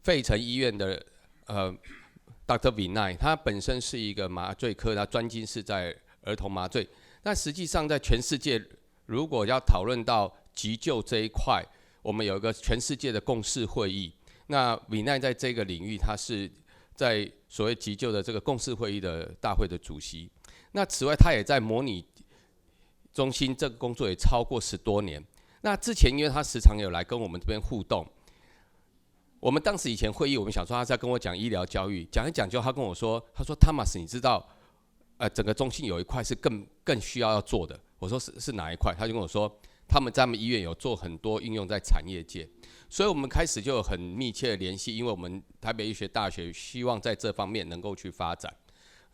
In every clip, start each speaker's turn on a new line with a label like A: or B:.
A: 费城医院的Dr. Vinay， 他本身是一个麻醉科，他专精是在儿童麻醉。那实际上在全世界，如果要讨论到急救这一块，我们有一个全世界的共识会议。那 Vinay 在这个领域，他是在所谓急救的这个共识会议的大会的主席。那此外，他也在模拟中心这个工作也超过10多年。那之前，因为他时常有来跟我们这边互动。我们当时以前会议，我们想说他在跟我讲医疗教育，讲一讲就他跟我说，他说 Thomas， 你知道，整个中心有一块是更需要做的。我说是哪一块？他就跟我说，他们在医院有做很多应用在产业界，所以我们开始就有很密切的联系，因为我们台北医学大学希望在这方面能够去发展，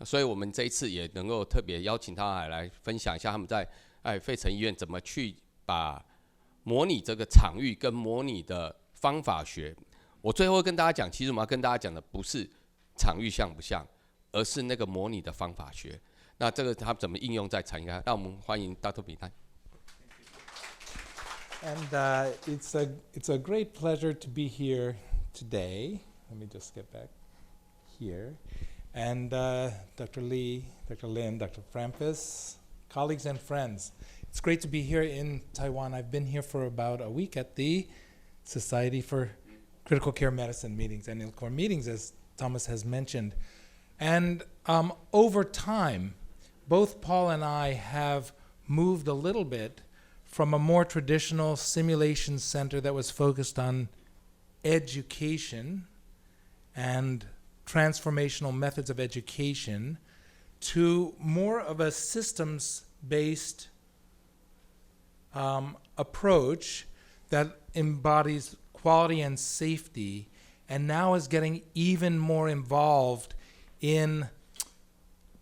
A: 所以我们这一次也能够特别邀请他来分享一下他们在费城医院怎么去把模拟这个场域跟模拟的方法学。我最后会跟大家讲，其实我们要跟大家讲的不是场域像不像，而是那个模拟的方法学。那这个它怎么应用在产业？让我们欢迎 Dr. Vinay。And
B: it's a great pleasure to be here today. Let me just get back here. And Dr. Lee, Dr. Lin, Dr. Frampus, colleagues and friends, it's great to be here in Taiwan. I've been here for about a week at the Society for Critical Care Medicine meetings and ILCOR meetings, as Thomas has mentioned. And over time, both Paul and I have moved a little bit from a more traditional simulation center that was focused on education and transformational methods of education to more of a systems-based approach that embodies quality and safety, and now is getting even more involved in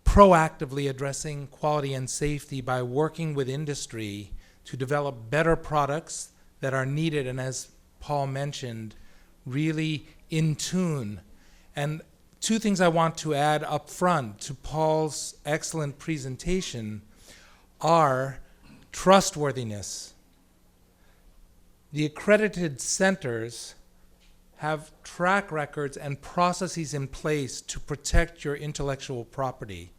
B: proactively addressing quality and safety by working with industry to develop better products that are needed and, as Paul mentioned, really in tune. And two things I want to add up front to Paul's excellent presentation are trustworthiness. The accredited centers have track records and processes in place to protect your intellectual property.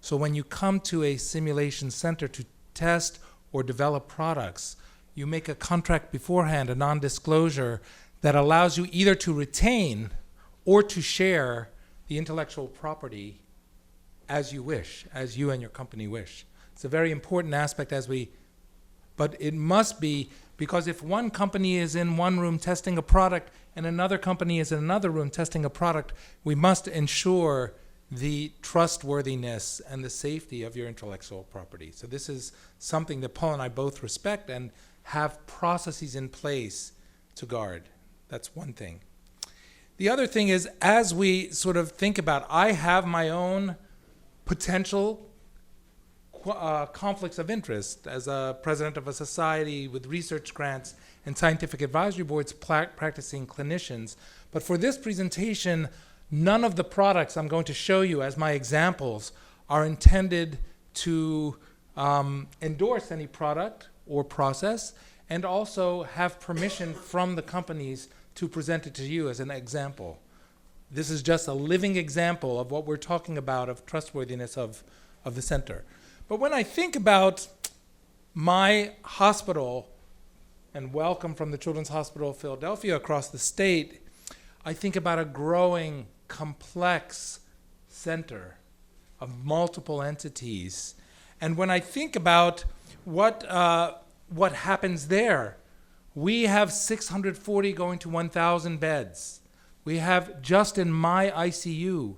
B: So when you come to a simulation center to test or develop products, you make a contract beforehand, a non-disclosure, that allows you either to retain or to share the intellectual property as you wish, as you and your company wish. It's a very important aspect but it must be, because if one company is in one room testing a product and another company is in another room testing a product, we must ensure the trustworthiness and the safety of your intellectual property. So this is something that Paul and I both respect and have processes in place to guard. That's one thing. The other thing is, as we sort of think about, I have my own potential conflicts of interest as a president of a society with research grants and scientific advisory boards practicing clinicians. But for this presentation, none of the products I'm going to show you as my examples are intended to endorse any product or process, and also have permission from the companies to present it to you as an example. This is just a living example of what we're talking about, of trustworthiness of the center. But when I think about my hospital, and welcome from the Children's Hospital of Philadelphia across the state, I think about a growing, complex center of multiple entities. And when I think about what happens there, we have 640 going to 1,000 beds. We have, just in my ICU,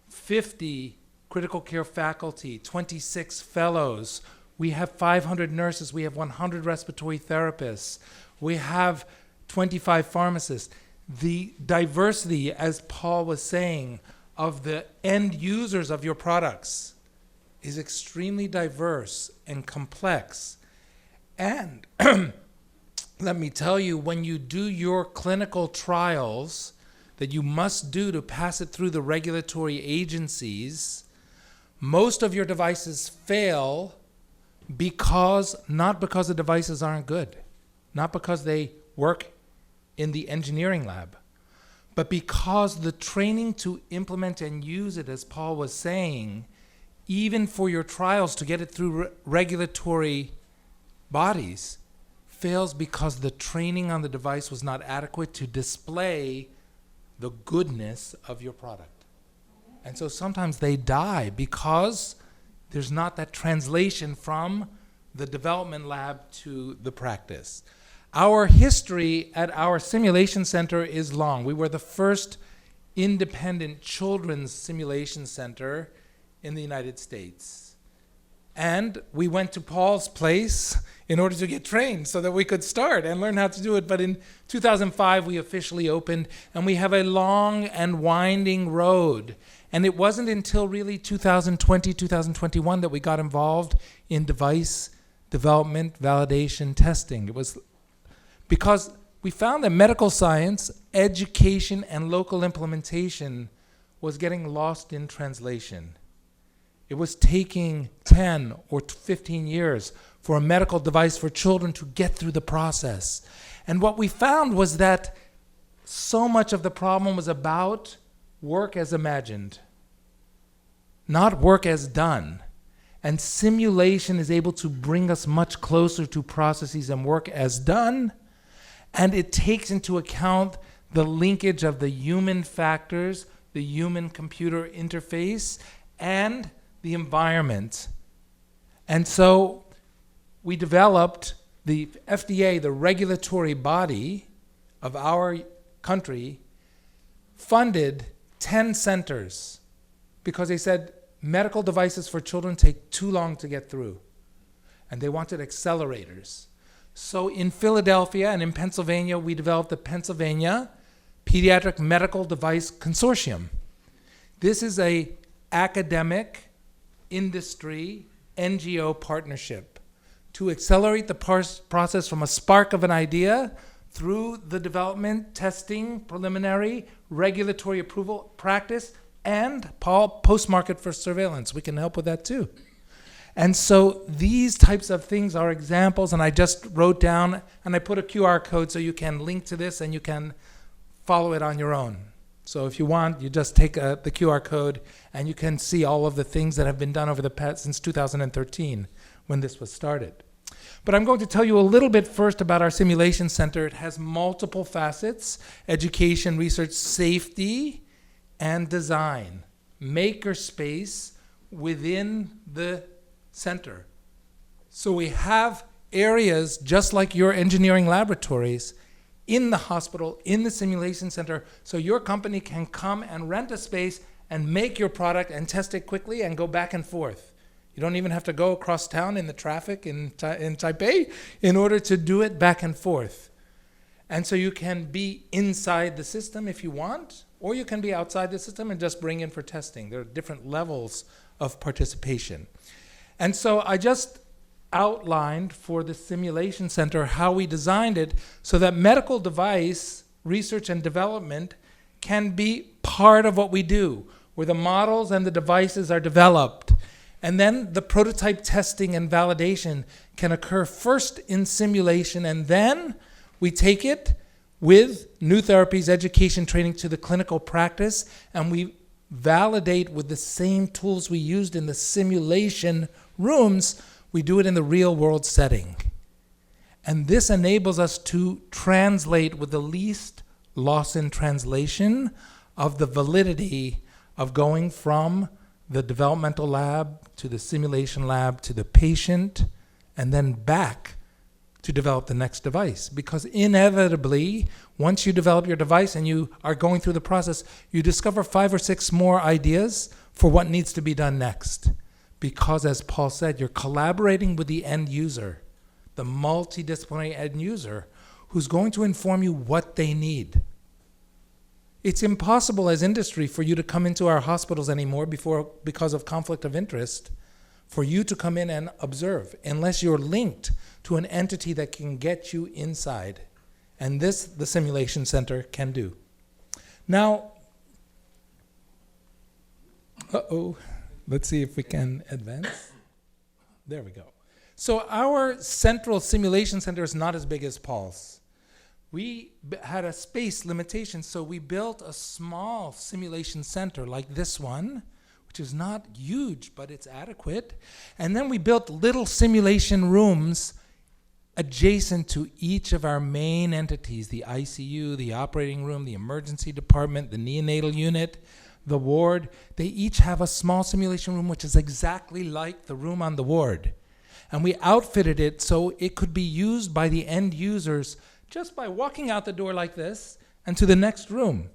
B: 50 critical care faculty, 26 fellows. We have 500 nurses. We have 100 respiratory therapists. We have 25 pharmacists. The diversity, as Paul was saying, of the end users of your products is extremely diverse and complex. And let me tell you, when you do your clinical trials that you must do to pass it through the regulatory agencies, most of your devices fail not because the devices aren't good, not because they work in the engineering lab. But because the training to implement and use it, as Paul was saying, even for your trials to get it through regulatory bodies, fails because the training on the device was not adequate to display the goodness of your product. And so sometimes they die because there's not that translation from the development lab to the practice. Our history at our simulation center is long. We were the first independent children's simulation center in the United States. And we went to Paul's place in order to get trained so that we could start and learn how to do it. But in 2005, we officially opened, and we have a long and winding road. And it wasn't until really 2020, 2021 that we got involved in device development, validation, testing. It was because we found that medical science, education, and local implementation was getting lost in translation. It was taking 10 or 15 years for a medical device for children to get through the process. And what we found was that so much of the problem was about work as imagined, not work as done. And simulation is able to bring us much closer to processes and work as done. And it takes into account the linkage of the human factors, the human-computer interface, and the environment. And so we developed the FDA, the regulatory body of our country, funded 10 centers because they said medical devices for children take too long to get through. And they wanted accelerators. So in Philadelphia and in Pennsylvania, we developed the Pennsylvania Pediatric Medical Device Consortium. This is a academic, industry, NGO partnership to accelerate the process from a spark of an idea through the development, testing, preliminary, regulatory approval, practice, and post-market for surveillance. We can help with that too. And so these types of things are examples, and I just wrote down, and I put a QR code so you can link to this and you can follow it on your own. So if you want, you just take the QR code and you can see all of the things that have been done over the past, since 2013 when this was started. But I'm going to tell you a little bit first about our simulation center. It has multiple facets: education, research, safety, and design. Makerspace within the center. So we have areas just like your engineering laboratories in the hospital, in the simulation center, so your company can come and rent a space and make your product and test it quickly and go back and forth. You don't even have to go across town in the traffic in Taipei in order to do it back and forth. And so you can be inside the system if you want, or you can be outside the system and just bring in for testing. There are different levels of participation. And so I just outlined for the simulation center how we designed it so that medical device research and development can be part of what we do, where the models and the devices are developed. And then the prototype testing and validation can occur first in simulation, and then we take it with new therapies, education, training to the clinical practice, and we validate with the same tools we used in the simulation rooms. We do it in the real world setting. And this enables us to translate with the least loss in translation of the validity of going from the developmental lab to the simulation lab to the patient and then back to develop the next device. Because inevitably, once you develop your device and you are going through the process, you discover 5 or 6 more ideas for what needs to be done next. Because, as Paul said, you're collaborating with the end user, the multidisciplinary end user, who's going to inform you what they need. It's impossible as industry for you to come into our hospitals anymore because of conflict of interest, for you to come in and observe, unless you're linked to an entity that can get you inside. And this, the simulation center can do. Now, let's see if we can advance. There we go. So our central simulation center is not as big as Paul's, we had a space limitation, so we built a small simulation center like this one, which is not huge, but it's adequate. And then we built little simulation rooms adjacent to each of our main entities, the ICU, the operating room, the emergency department, the neonatal unit, the ward. They each have a small simulation room which is exactly like the room on the ward. And we outfitted it so it could be used by the end users just by walking out the door like this and to the next room.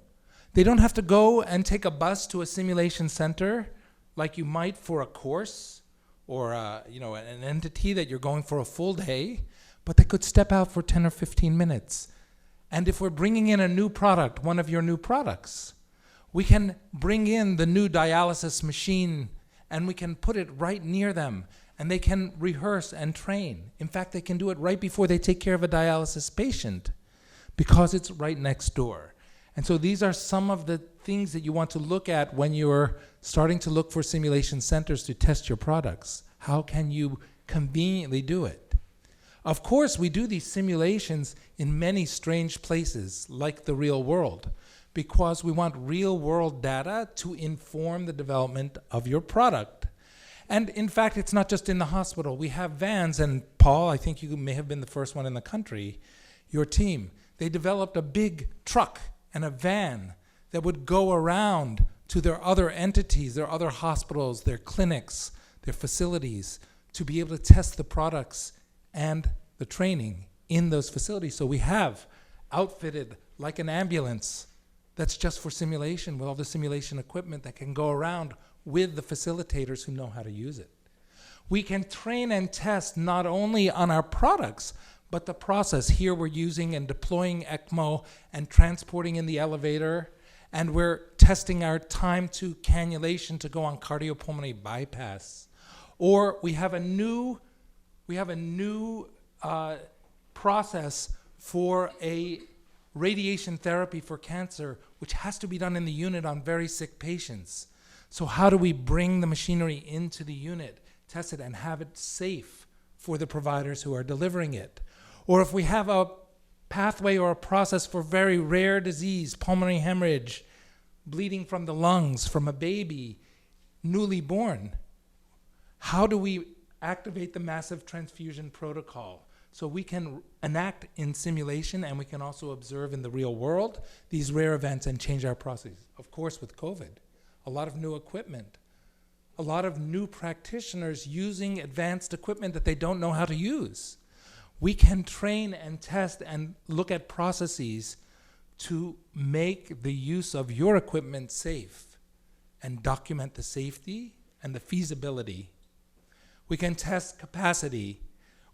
B: They don't have to go and take a bus to a simulation center like you might for a course or an entity that you're going for a full day, but they could step out for 10 or 15 minutes. And if we're bringing in a new product, one of your new products, we can bring in the new dialysis machine and we can put it right near them and they can rehearse and train. In fact, they can do it right before they take care of a dialysis patient because it's right next door. And so these are some of the things that you want to look at when you're starting to look for simulation centers to test your products. How can you conveniently do it? Of course, we do these simulations in many strange places, like the real world, because we want real world data to inform the development of your product. And in fact, it's not just in the hospital. We have vans, and Paul, I think you may have been the first one in the country, your team. They developed a big truck and a van that would go around to their other entities, their other hospitals, their clinics, their facilities, to be able to test the products and the training in those facilities. So we have outfitted like an ambulance that's just for simulation with all the simulation equipment that can go around with the facilitators who know how to use it. We can train and test not only on our products, but the process. Here we're using and deploying ECMO and transporting in the elevator, and we're testing our time to cannulation to go on cardiopulmonary bypass. Or we have a new process for a radiation therapy for cancer, which has to be done in the unit on very sick patients. So how do we bring the machinery into the unit, test it, and have it safe for the providers who are delivering it? Or if we have a pathway or a process for very rare disease, pulmonary hemorrhage, bleeding from the lungs from a baby, newly born, how do we activate the massive transfusion protocol? So we can enact in simulation and we can also observe in the real world these rare events and change our processes. Of course, with COVID, a lot of new equipment, a lot of new practitioners using advanced equipment that they don't know how to use. We can train and test and look at processes to make the use of your equipment safe and document the safety and the feasibility. We can test capacity.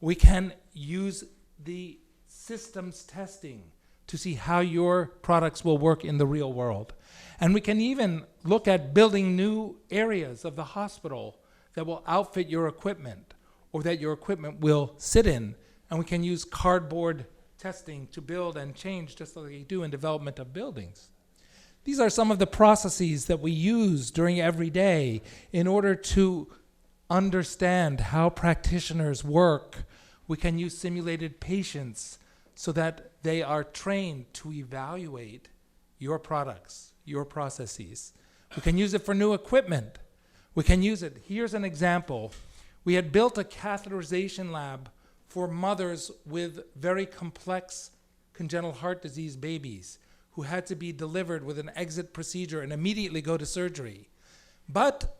B: We can use the systems testing to see how your products will work in the real world. And we can even look at building new areas of the hospital that will outfit your equipment or that your equipment will sit in. And we can use cardboard testing to build and change just like you do in development of buildings. These are some of the processes that we use during every day in order to understand how practitioners work. We can use simulated patients so that they are trained to evaluate your products, your processes. We can use it for new equipment. We can use it. Here's an example. We had built a catheterization lab for mothers with very complex congenital heart disease babies who had to be delivered with an exit procedure and immediately go to surgery. But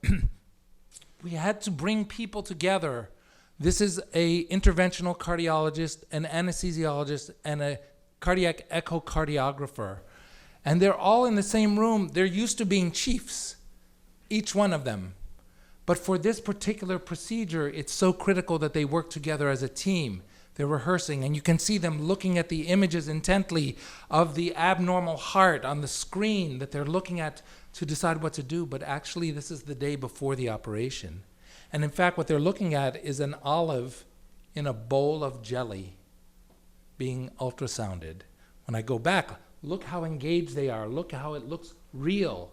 B: we had to bring people together. This is an interventional cardiologist, an anesthesiologist, and a cardiac echocardiographer. And they're all in the same room. They're used to being chiefs, each one of them. But for this particular procedure, it's so critical that they work together as a team. They're rehearsing, and you can see them looking at the images intently of the abnormal heart on the screen that they're looking at to decide what to do. But actually, this is the day before the operation. And in fact, what they're looking at is an olive in a bowl of jelly being ultrasounded. When I go back, look how engaged they are. Look how it looks real.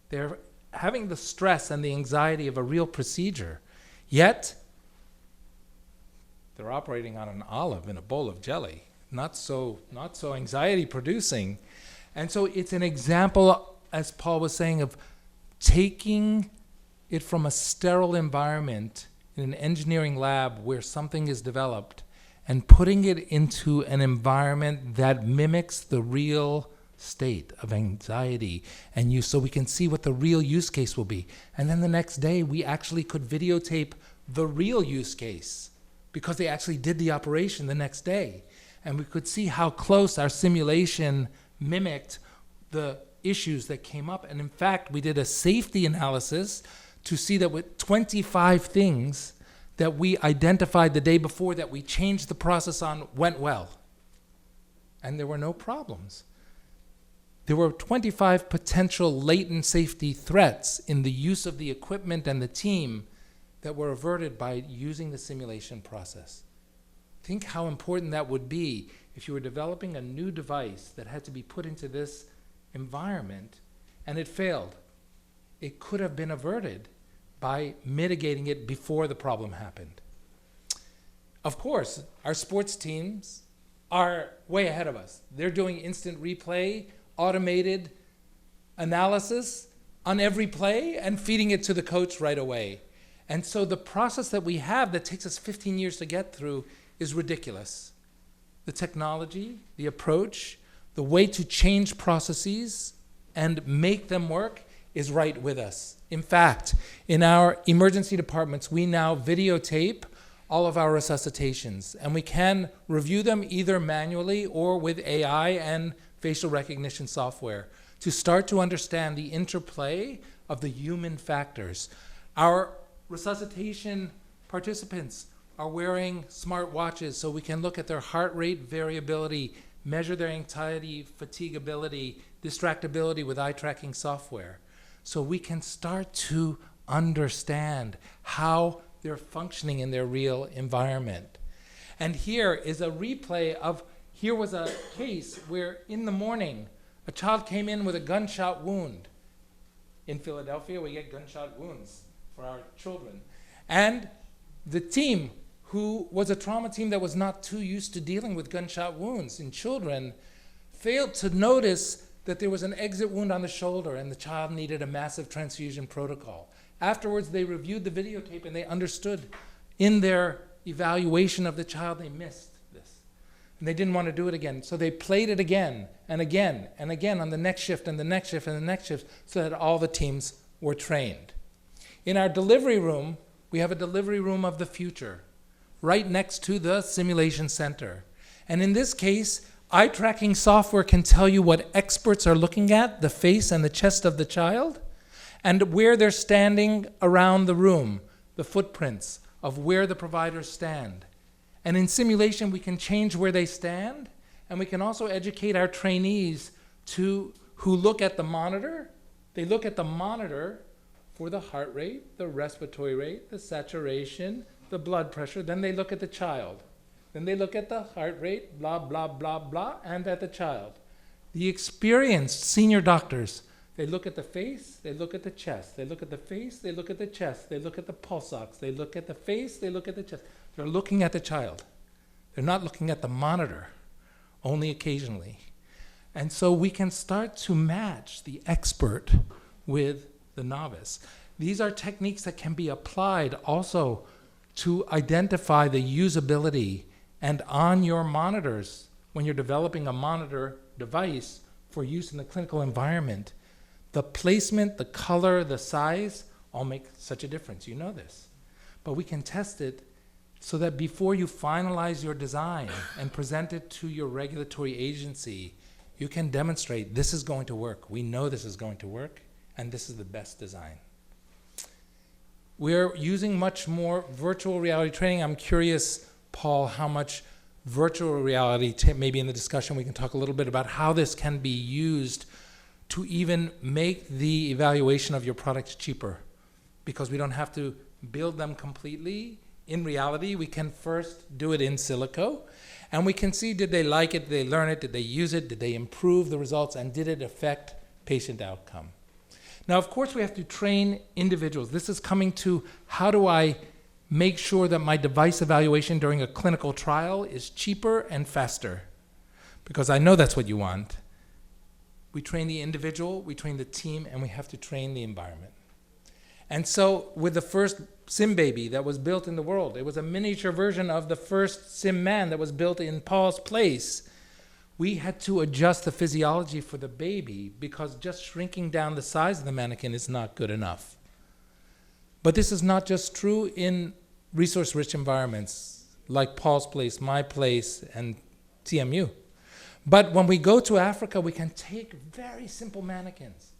B: They're having the stress and the anxiety of a real procedure, yet they're operating on an olive in a bowl of jelly. not so anxiety producing. And so it's an example, as Paul was saying, of taking it from a sterile environment in an engineering lab where something is developed and putting it into an environment that mimics the real state of anxiety and use, so we can see what the real use case will be. And then the next day, we actually could videotape the real use case because they actually did the operation the next day. And we could see how close our simulation mimicked the issues that came up. And in fact, we did a safety analysis to see that with 25 things that we identified the day before that we changed the process on went well. And there were no problems. There were 25 potential latent safety threats in the use of the equipment and the team that were averted by using the simulation process. Think how important that would be if you were developing a new device that had to be put into this environment and it failed. It could have been averted by mitigating it before the problem happened. Of course, our sports teams are way ahead of us. They're doing instant replay, automated analysis on every play and feeding it to the coach right away. And so the process that we have that takes us 15 years to get through is ridiculous. The technology, the approach, the way to change processes and make them work is right with us. In fact, in our emergency departments, we now videotape all of our resuscitations, and we can review them either manually or with AI and facial recognition software to start to understand the interplay of the human factors. Our resuscitation participants are wearing smart watches so we can look at their heart rate variability, measure their anxiety, fatigability, distractibility with eye tracking software. So we can start to understand how they're functioning in their real environment. And here is a replay of, here was a case where in the morning, a child came in with a gunshot wound. In Philadelphia, we get gunshot wounds for our children. And the team, who was a trauma team that was not too used to dealing with gunshot wounds in children, failed to notice that there was an exit wound on the shoulder and the child needed a massive transfusion protocol. Afterwards, they reviewed the videotape and they understood in their evaluation of the child they missed this. And they didn't want to do it again. So they played it again and again and again on the next shift and the next shift and the next shift so that all the teams were trained. In our delivery room, we have a delivery room of the future right next to the simulation center. And in this case, eye tracking software can tell you what experts are looking at, the face and the chest of the child, and where they're standing around the room, the footprints of where the providers stand. And in simulation, we can change where they stand, and we can also educate our trainees who look at the monitor. They look at the monitor for the heart rate, the respiratory rate, the saturation, the blood pressure. Then they look at the child. Then they look at the heart rate, blah, blah, blah, blah, and at the child. The experienced senior doctors, they look at the face, they look at the chest. They look at the face, they look at the chest. They look at the pulse ox. They look at the face, they look at the chest. They're looking at the child. They're not looking at the monitor, only occasionally. And so we can start to match the expert with the novice. These are techniques that can be applied also to identify the usability. And on your monitors, when you're developing a monitor device for use in the clinical environment, the placement, the color, the size all make such a difference. You know this. But we can test it so that before you finalize your design and present it to your regulatory agency, you can demonstrate this is going to work. We know this is going to work, and this is the best design. We're using much more virtual reality training. I'm curious, Paul, how much virtual reality, maybe in the discussion we can talk a little bit about how this can be used to even make the evaluation of your products cheaper, because we don't have to build them completely. In reality, we can first do it in silico, and we can see, did they like it, did they learn it, did they use it, did they improve the results, and did it affect patient outcome? Now, of course, we have to train individuals. This is coming to how do I make sure that my device evaluation during a clinical trial is cheaper and faster. because I know that's what you want. We train the individual, we train the team, and we have to train the environment. And so with the first Sim baby that was built in the world, it was a miniature version of the first Sim man that was built in Paul's place. We had to adjust the physiology for the baby because just shrinking down the size of the mannequin is not good enough. But this is not just true in resource-rich environments like Paul's place, my place, and TMU. But when we go to Africa, we can take very simple mannequins.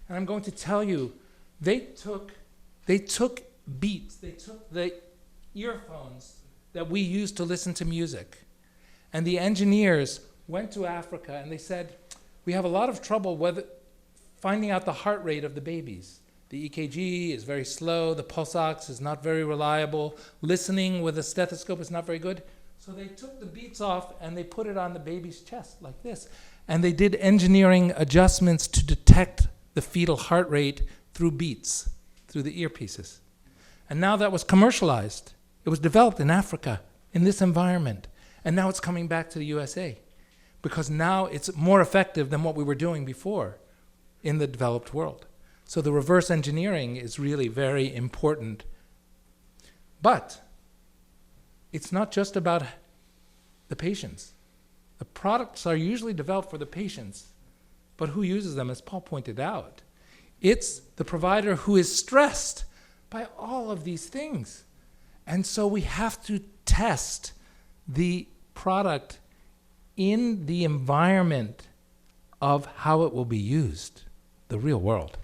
B: And I'm going to tell you, they took beats, they took the earphones that we use to listen to music. And the engineers went to Africa and they said, we have a lot of trouble finding out the heart rate of the babies. The EKG is very slow, the pulse ox is not very reliable, listening with a stethoscope is not very good. So they took the beats off and they put it on the baby's chest like this. And they did engineering adjustments to detect the fetal heart rate through beats, through the earpieces. And now that was commercialized. It was developed in Africa, in this environment. And now it's coming back to the USA because now it's more effective than what we were doing before in the developed world. So the reverse engineering is really very important. But it's not just about the patients. The products are usually developed for the patients, but who uses them, as Paul pointed out? It's the provider who is stressed by all of these things. And so we have to test the product in the environment of how it will be used, the real world.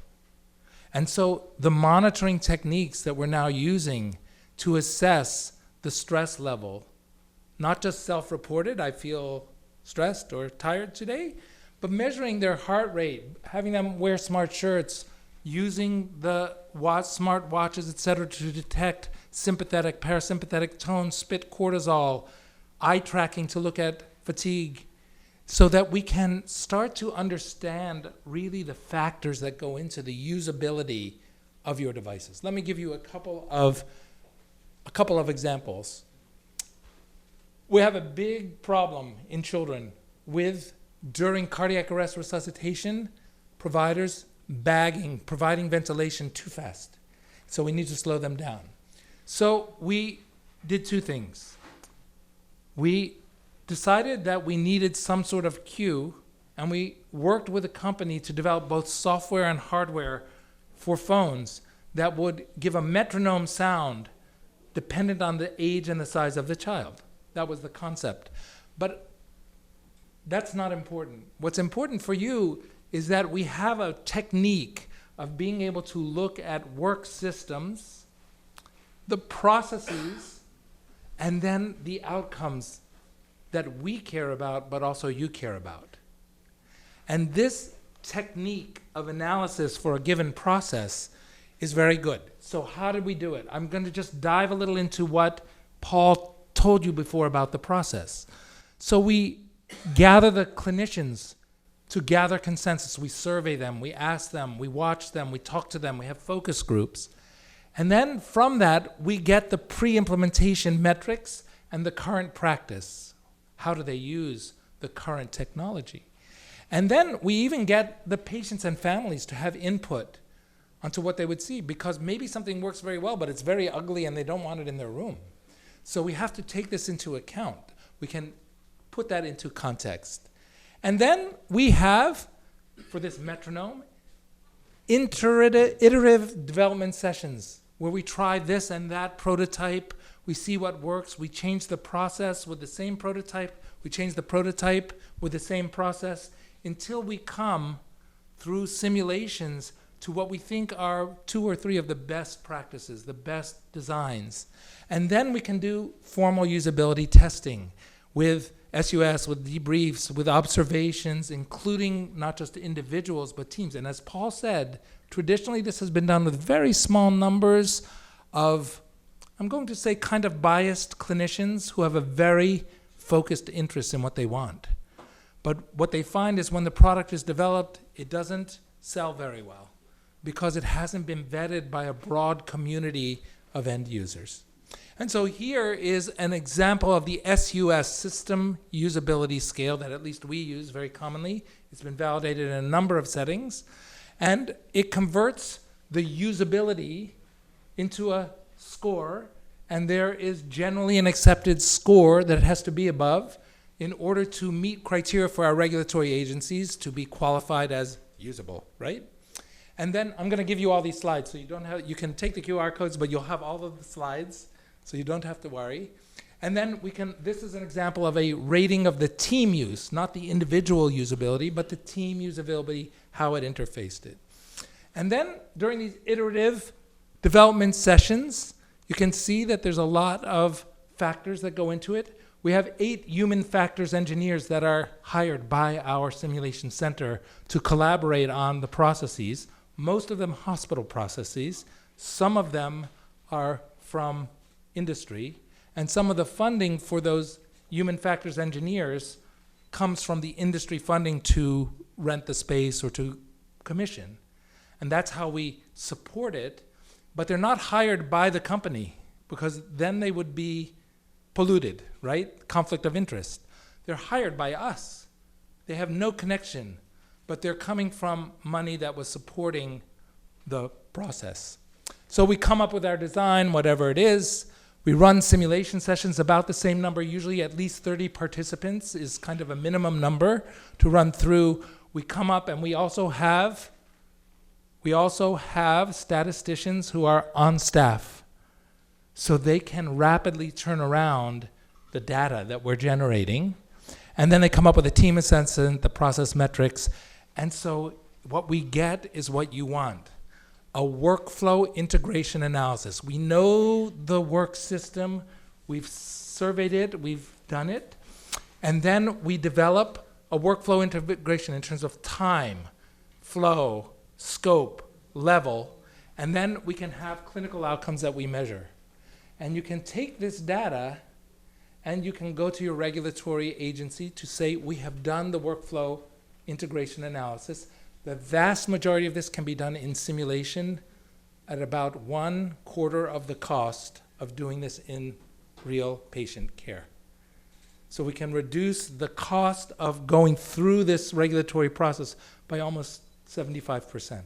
B: And so the monitoring techniques that we're now using to assess the stress level, not just self-reported, I feel stressed or tired today, but measuring their heart rate, having them wear smart shirts, using the smart watches, et cetera, to detect sympathetic, parasympathetic tone, spit cortisol, eye tracking to look at fatigue, so that we can start to understand really the factors that go into the usability of your devices. Let me give you a couple of examples. We have a big problem in children with, during cardiac arrest resuscitation, providers providing ventilation too fast. So we need to slow them down. So we did two things. We decided that we needed some sort of cue, and we worked with a company to develop both software and hardware for phones that would give a metronome sound dependent on the age and the size of the child. That was the concept. But that's not important. What's important for you is that we have a technique of being able to look at work systems, the processes, and then the outcomes that we care about, but also you care about. And this technique of analysis for a given process is very good. So how did we do it? I'm going to just dive a little into what Paul told you before about the process. So we gather the clinicians to gather consensus. We survey them, we ask them, we watch them, we talk to them, we have focus groups. And then from that, we get the pre-implementation metrics and the current practice. How do they use the current technology? And then we even get the patients and families to have input onto what they would see, because maybe something works very well, but it's very ugly and they don't want it in their room. So we have to take this into account. We can put that into context. And then we have, for this metronome, iterative development sessions where we try this and that prototype. We see what works. We change the process with the same prototype. We change the prototype with the same process until we come through simulations to what we think are 2 or 3 of the best practices, the best designs. And then we can do formal usability testing with SUS, with debriefs, with observations, including not just individuals, but teams. And as Paul said, traditionally this has been done with very small numbers of, I'm going to say, kind of biased clinicians who have a very focused interest in what they want. But what they find is when the product is developed, it doesn't sell very well because it hasn't been vetted by a broad community of end users. And so here is an example of the SUS, System Usability Scale, that at least we use very commonly. It's been validated in a number of settings. And it converts the usability into a score, and there is generally an accepted score that it has to be above in order to meet criteria for our regulatory agencies to be qualified as usable, right? And then I'm going to give you all these slides, so you can take the QR codes, but you'll have all of the slides, so you don't have to worry. And then this is an example of a rating of the team use, not the individual usability, but the team usability, how it interfaced it. And then during these iterative development sessions, you can see that there's a lot of factors that go into it. We have 8 human factors engineers that are hired by our simulation center to collaborate on the processes, most of them hospital processes. Some of them are from industry, and some of the funding for those human factors engineers comes from the industry funding to rent the space or to commission. And that's how we support it, but they're not hired by the company because then they would be polluted, right? Conflict of interest. They're hired by us. They have no connection, but they're coming from money that was supporting the process. So we come up with our design, whatever it is. We run simulation sessions, about the same number, usually at least 30 participants is kind of a minimum number to run through. We come up and we also have statisticians who are on staff, so they can rapidly turn around the data that we're generating. And then they come up with a team assessment, the process metrics. And so what we get is what you want. A workflow integration analysis. We know the work system, we've surveyed it, we've done it, and then we develop a workflow integration in terms of time, flow, scope, level, and then we can have clinical outcomes that we measure. And you can take this data and you can go to your regulatory agency to say, we have done the workflow integration analysis. The vast majority of this can be done in simulation at about 1/4 of the cost of doing this in real patient care. So we can reduce the cost of going through this regulatory process by almost 75%.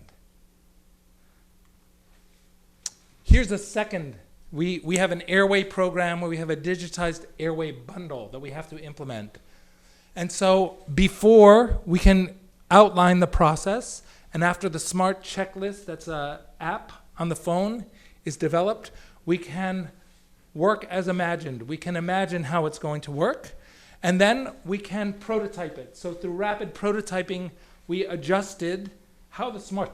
B: Here's a second. We have an airway program where we have a digitized airway bundle that we have to implement. And so before we can outline the process, and after the smart checklist, that's an app on the phone, is developed, we can work as imagined. We can imagine how it's going to work, and then we can prototype it. So through rapid prototyping, we adjusted how the smart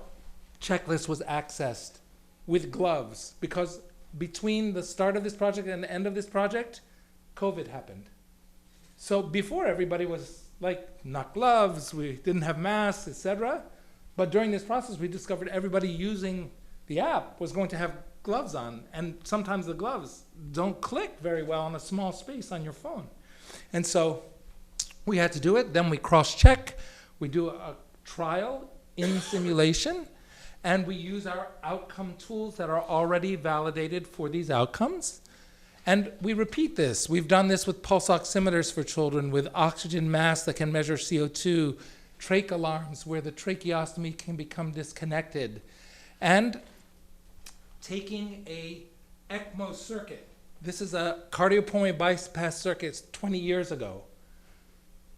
B: checklist was accessed with gloves, because between the start of this project and the end of this project, COVID happened. So before, everybody was like, not gloves, we didn't have masks, etc. But during this process, we discovered everybody using the app was going to have gloves on, and sometimes the gloves don't click very well in a small space on your phone. And so we had to do it. Then we cross-check. We do a trial in simulation, and we use our outcome tools that are already validated for these outcomes. And we repeat this. We've done this with pulse oximeters for children, with oxygen masks that can measure CO2, trach alarms where the tracheostomy can become disconnected, and taking a ECMO circuit. This is a cardiopulmonary bypass circuit 20 years ago.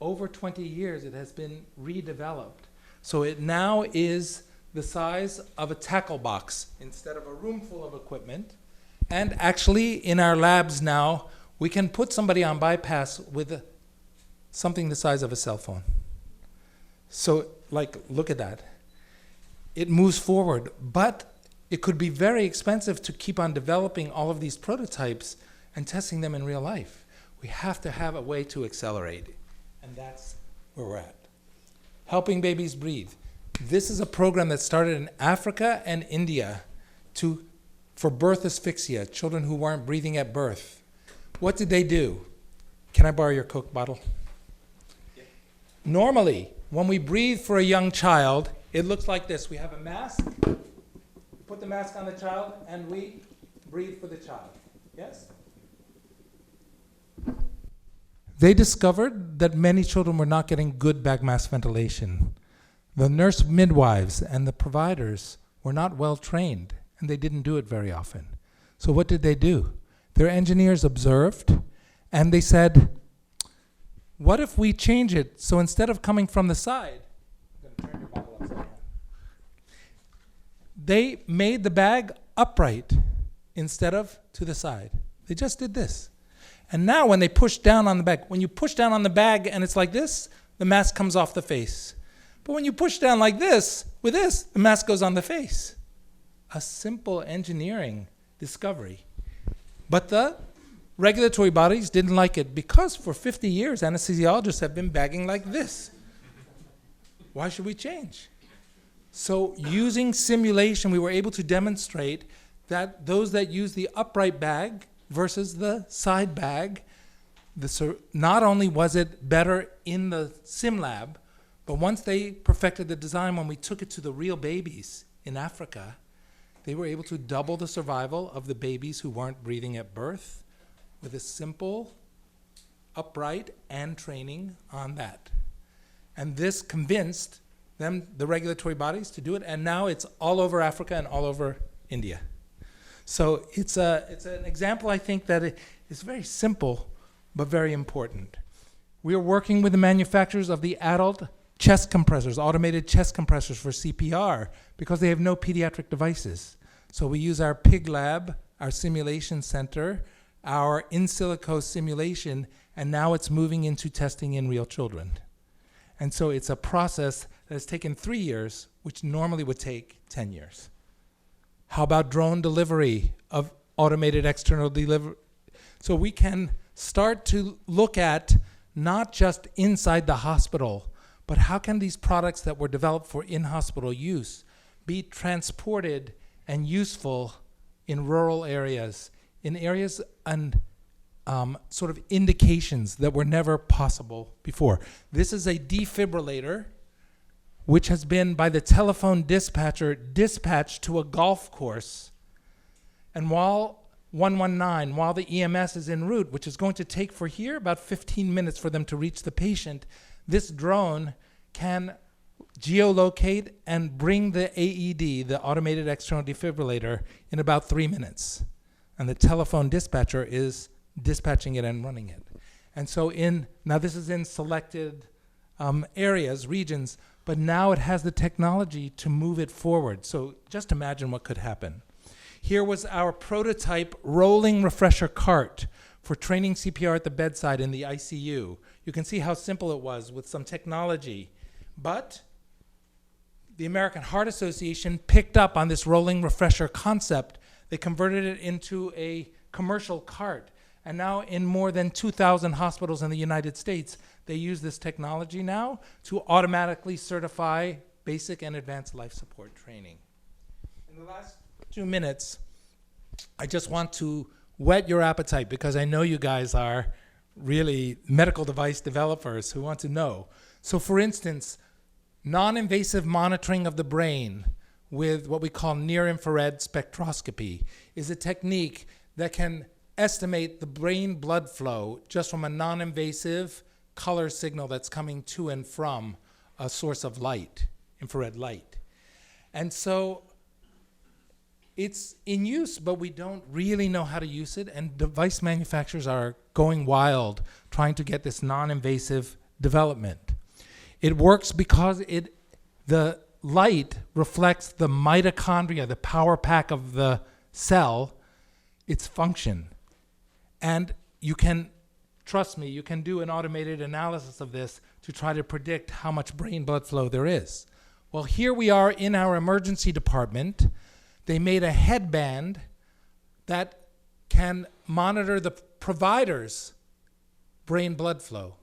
B: Over 20 years, it has been redeveloped. So it now is the size of a tackle box instead of a room full of equipment. And actually, in our labs now, we can put somebody on bypass with something the size of a cell phone. So, like, look at that. It moves forward, but it could be very expensive to keep on developing all of these prototypes and testing them in real life. We have to have a way to accelerate, and that's where we're at. Helping babies breathe. This is a program that started in Africa and India for birth asphyxia, children who weren't breathing at birth. What did they do? Can I borrow your Coke bottle? Yeah. Normally, when we breathe for a young child, it looks like this. We have a mask, we put the mask on the child, and we breathe for the child. Yes? they discovered that many children were not getting good bag mask ventilation. The nurse midwives and the providers were not well trained, and they didn't do it very often. So what did they do? Their engineers observed, and they said, what if we change it so instead of coming from the side, I'm going to turn your bottle upside down. They made the bag upright instead of to the side. They just did this. And now when they push down on the bag, when you push down on the bag and it's like this, the mask comes off the face. But when you push down like this, with this, the mask goes on the face. A simple engineering discovery. But the regulatory bodies didn't like it because for 50 years, anesthesiologists have been bagging like this. Why should we change? So using simulation, we were able to demonstrate that those that use the upright bag versus the side bag, not only was it better in the sim lab, but once they perfected the design, when we took it to the real babies in Africa, they were able to double the survival of the babies who weren't breathing at birth with a simple upright and training on that. And this convinced them, the regulatory bodies, to do it, and now it's all over Africa and all over India. So it's an example, I think, that is very simple but very important. We are working with the manufacturers of the adult chest compressors, automated chest compressors for CPR, because they have no pediatric devices. So we use our PIG lab, our simulation center, our in silico simulation, and now it's moving into testing in real children. And so it's a process that has taken 3 years, which normally would take 10 years. How about drone delivery of automated external delivery? So we can start to look at not just inside the hospital, but how can these products that were developed for in-hospital use be transported and useful in rural areas, in areas and sort of indications that were never possible before. This is a defibrillator which has been, by the telephone dispatcher, dispatched to a golf course. And while 119, while the EMS is en route, which is going to take for here about 15 minutes for them to reach the patient, this drone can geolocate and bring the AED, the automated external defibrillator, in about 3 minutes. And the telephone dispatcher is dispatching it and running it. And so now this is in selected areas, regions, but now it has the technology to move it forward. So just imagine what could happen. Here was our prototype rolling refresher cart for training CPR at the bedside in the ICU. You can see how simple it was with some technology. But the American Heart Association picked up on this rolling refresher concept. They converted it into a commercial cart. And now in more than 2,000 hospitals in the United States, they use this technology now to automatically certify basic and advanced life support training. In the last 2 minutes, I just want to whet your appetite because I know you guys are really medical device developers who want to know. So for instance, non-invasive monitoring of the brain with what we call near-infrared spectroscopy is a technique that can estimate the brain blood flow just from a non-invasive color signal that's coming to and from a source of light, infrared light. And so it's in use, but we don't really know how to use it, and device manufacturers are going wild trying to get this non-invasive development. It works because the light reflects the mitochondria, the power pack of the cell, its function. And you can, trust me, you can do an automated analysis of this to try to predict how much brain blood flow there is. Well, here we are in our emergency department. They made a headband that can monitor the provider's brain blood flow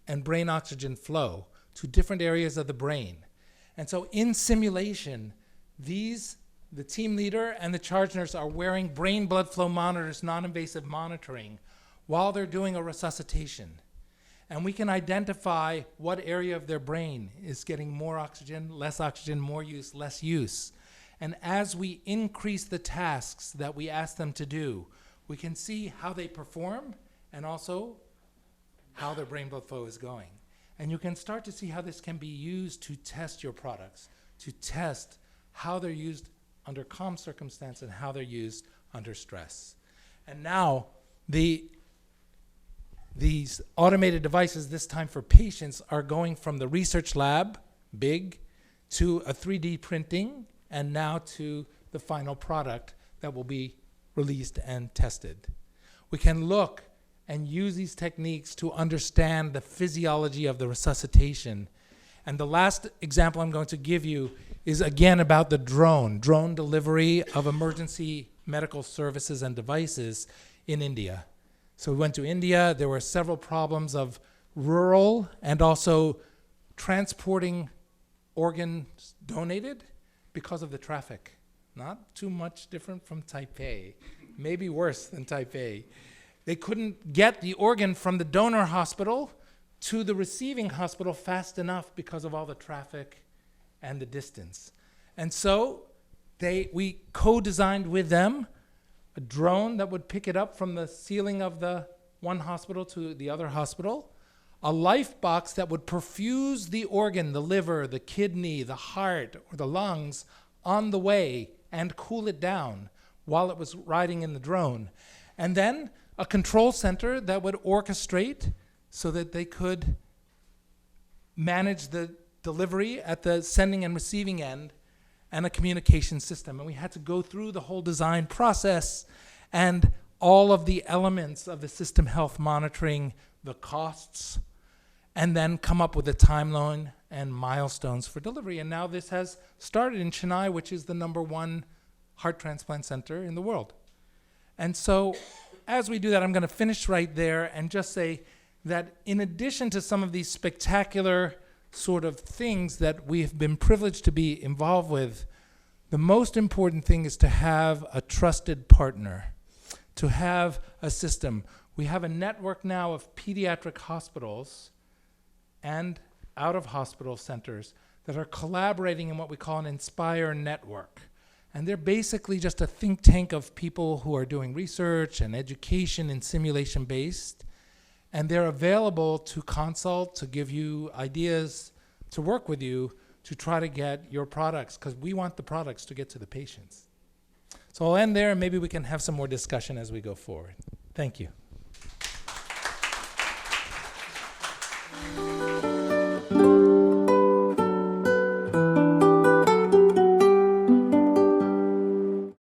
B: and brain oxygen flow to different areas of the brain. And so in simulation, the team leader and the charge nurse are wearing brain blood flow monitors, non-invasive monitoring, while they're doing a resuscitation. And we can identify what area of their brain is getting more oxygen, more use, less use. And as we increase the tasks that we ask them to do, we can see how they perform and also how their brain blood flow is going. And you can start to see how this can be used to test your products, to test how they're used under calm circumstance and how they're used under stress. And now these automated devices, this time for patients, are going from the research lab, big, to a 3D printing, and now to the final product that will be released and tested. We can look and use these techniques to understand the physiology of the resuscitation. And the last example I'm going to give you is again about the drone delivery of emergency medical services and devices in India. So we went to India. There were several problems of rural and also transporting organs donated because of the traffic. Not too much different from Taipei, maybe worse than Taipei. They couldn't get the organ from the donor hospital to the receiving hospital fast enough because of all the traffic and the distance. And so we co-designed with them a drone that would pick it up from the ceiling of the one hospital to the other hospital, a life box that would perfuse the organ, the liver, the kidney, the heart, or the lungs on the way and cool it down while it was riding in the drone. And then a control center that would orchestrate so that they could manage the delivery at the sending and receiving end, and a communication system. And we had to go through the whole design process and all of the elements of the system health monitoring, the costs, and then come up with a timeline and milestones for delivery. And now this has started in Chennai, which is the #1 heart transplant center in the world. And so as we do that, I'm going to finish right there and just say that in addition to some of these spectacular sort of things that we have been privileged to be involved with, the most important thing is to have a trusted partner, to have a system. We have a network now of pediatric hospitals and out-of-hospital centers that are collaborating in what we call an Inspire network. And they're basically just a think tank of people who are doing research and education and simulation-based. And they're available to consult, to give you ideas, to work with you, to try to get your products, because we want the products to get to the patients. So I'll end there, and maybe we can have some more discussion as we go forward. Thank you.